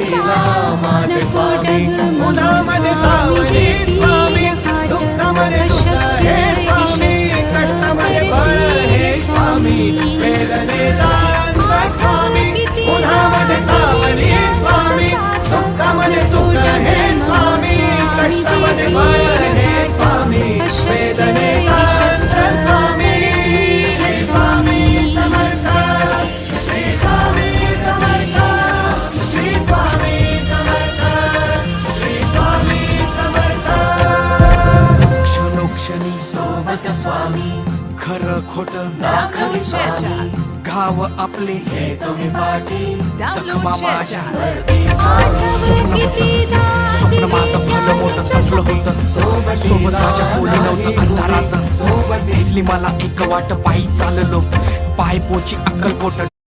केला माझे स्वामी उन्हामध्ये सावली स्वामी दुःखामध्ये सुख हे स्वामी कष्टामध्ये बळ हे स्वामी वेदनेचा अंत स्वामी उन्हामध्ये सावली स्वामी दुःखामध्ये सुख हे स्वामी कष्टामध्ये बळ हे स्वामी वेदनेचा अंत स्वामी श्री स्वामी समर्थ श्री स्वामी समर्थ श्री स्वामी समर्थ श्री स्वामी समर्थ क्षणोक्षणी सोबत स्वामी खरं खोट दाखवी स्वामी घाव आपले हे तुम्ही पाठी जखमा माझ्या स्वप्न स्वप्न माझं भलं मोठं संपलं होतं सोबत माझ्या कोणी नव्हतं अंधारात दिसली मला एक वाट पायी चाललो पाय पोची अक्कलकोट